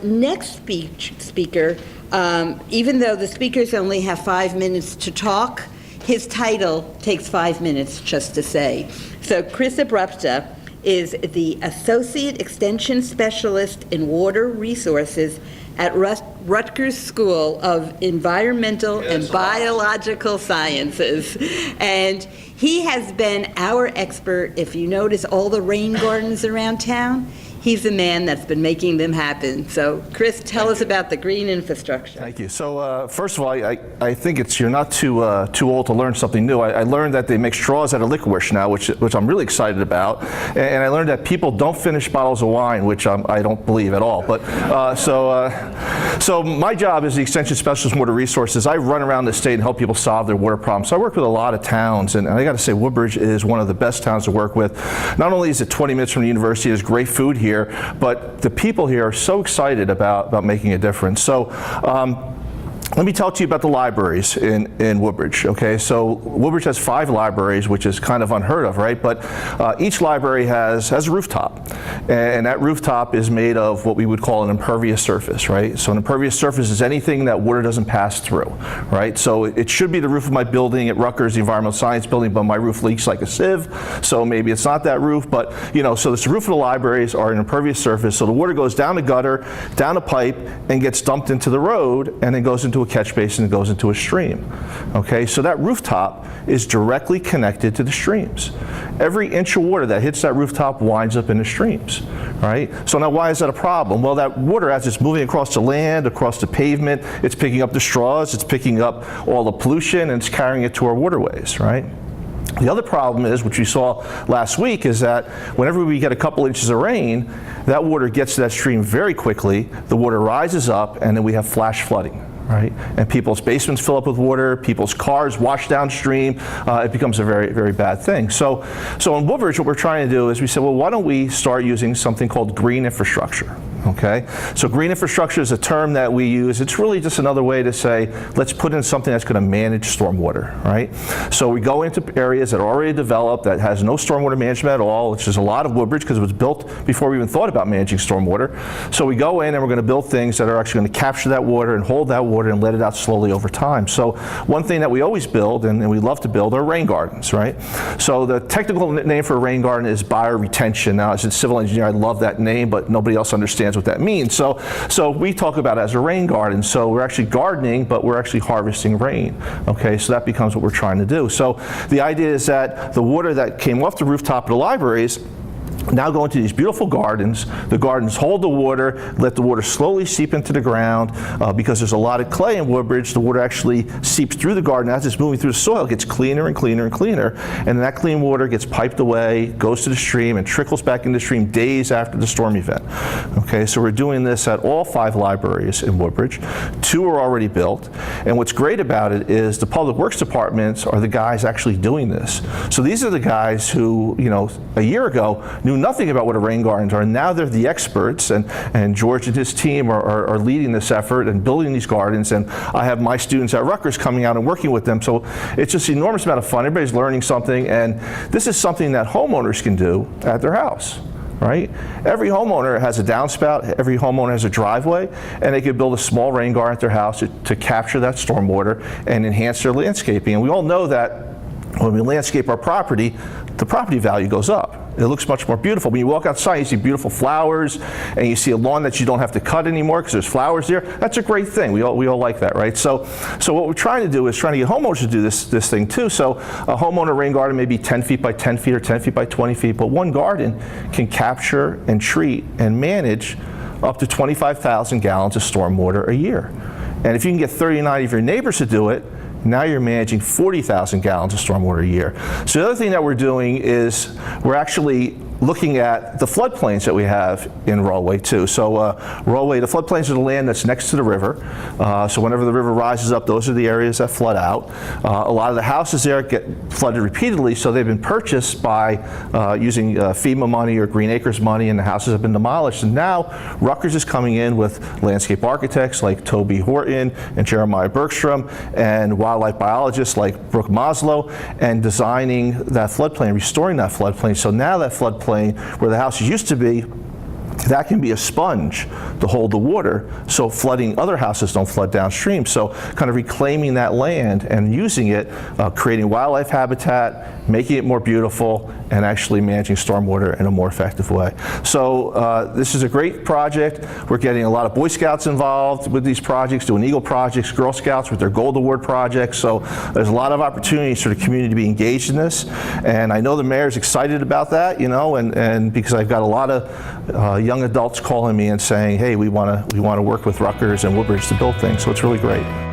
next speaker, even though the speakers only have 5 minutes to talk, his title takes 5 minutes just to say. So Chris Obropta is the Associate Extension Specialist in Water Resources at Rutgers School of Environmental and Biological Sciences. And he has been our expert. If you notice all the rain gardens around town, he's the man that's been making them happen. So, Chris, tell us about the green infrastructure. Thank you. So, first of all, I think you're not too old to learn something new. I learned that they make straws out of licorice now, which I'm really excited about. And I learned that people don't finish bottles of wine, which I don't believe at all. But so my job as the Extension Specialist in Water Resources, I run around the state and help people solve their water problems. So I work with a lot of towns, and I got to say, Woodbridge is one of the best towns to work with. Not only is it 20 minutes from the university, there's great food here, but the people here are so excited about making a difference. So let me talk to you about the libraries in Woodbridge, okay? So Woodbridge has 5 libraries, which is kind of unheard of, right? But each library has a rooftop, and that rooftop is made of what we would call an impervious surface, right? So an impervious surface is anything that water doesn't pass through, right? So it should be the roof of my building at Rutgers, the Environmental Science Building, but my roof leaks like a sieve, so maybe it's not that roof, but so the roof of the libraries are an impervious surface, so the water goes down the gutter, down a pipe, and gets dumped into the road, and then goes into a catch basin and goes into a stream. Okay, so that rooftop is directly connected to the streams. Every inch of water that hits that rooftop winds up in the streams, right? So now why is that a problem? Well, that water, as it's moving across the land, across the pavement, it's picking up the straws, it's picking up all the pollution, and it's carrying it to our waterways, right? The other problem is, which we saw last week, is that whenever we get a couple inches of rain, that water gets to that stream very quickly, the water rises up, and then we have flash flooding. Right? And people's basements fill up with water, people's cars wash downstream, it becomes a very, very bad thing. So in Woodbridge, what we're trying to do is we said, well, why don't we start using something called green infrastructure? Okay, so green infrastructure is a term that we use. It's really just another way to say, let's put in something that's going to manage stormwater, right? So we go into areas that are already developed that has no stormwater management at all, which is a lot of Woodbridge because it was built before we even thought about managing stormwater. So we go in and we're going to build things that are actually going to capture that water and hold that water and let it out slowly over time. So one thing that we always build and we love to build are rain gardens, right? So the technical name for a rain garden is bioretention. Now, as a civil engineer, I love that name, but nobody else understands what that means. So we talk about it as a rain garden. So we're actually gardening, but we're actually harvesting rain. Okay, so that becomes what we're trying to do. So the idea is that the water that came off the rooftop of the libraries now go into these beautiful gardens. The gardens hold the water, let the water slowly seep into the ground. Because there's a lot of clay in Woodbridge, the water actually seeps through the garden. As it's moving through the soil, it gets cleaner and cleaner and cleaner. And then that clean water gets piped away, goes to the stream, and trickles back into the stream days after the storm event. Okay, so we're doing this at all 5 libraries in Woodbridge. 2 are already built. And what's great about it is the public works departments are the guys actually doing this. So these are the guys who, a year ago knew nothing about what a rain gardens are, and now they're the experts, and George and his team are leading this effort and building these gardens, and I have my students at Rutgers coming out and working with them, so it's just an enormous amount of fun. Everybody's learning something, and this is something that homeowners can do at their house. Right? Every homeowner has a downspout, every homeowner has a driveway, and they could build a small rain garden at their house to capture that stormwater and enhance their landscaping. And we all know that when we landscape our property, the property value goes up. It looks much more beautiful. When you walk outside, you see beautiful flowers, and you see a lawn that you don't have to cut anymore because there's flowers there. That's a great thing. We all like that, right? So what we're trying to do is trying to get homeowners to do this thing too. So a homeowner rain garden may be 10 feet by 10 feet or 10 feet by 20 feet, but one garden can capture and treat and manage up to 25,000 gallons of stormwater a year. And if you can get 39 of your neighbors to do it, now you're managing 40,000 gallons of stormwater a year. So the other thing that we're doing is we're actually looking at the floodplains that we have in Rollway too. So Rollway, the floodplains are the land that's next to the river. So whenever the river rises up, those are the areas that flood out. A lot of the houses there get flooded repeatedly, so they've been purchased by using FEMA money or Green Acres money, and the houses have been demolished. And now Rutgers is coming in with landscape architects like Toby Horton and Jeremiah Bergstrom, and wildlife biologists like Brooke Maslow, and designing that floodplain, restoring that floodplain. So now that floodplain where the houses used to be that can be a sponge to hold the water, so flooding other houses don't flood downstream. So kind of reclaiming that land and using it, creating wildlife habitat, making it more beautiful, and actually managing stormwater in a more effective way. So this is a great project. We're getting a lot of Boy Scouts involved with these projects, doing Eagle projects, Girl Scouts with their Gold Award projects. So there's a lot of opportunities for the community to be engaged in this. And I know the mayor's excited about that, you know, and because I've got a lot of young adults calling me and saying, hey, we want to work with Rutgers and Woodbridge to build things. So it's really great.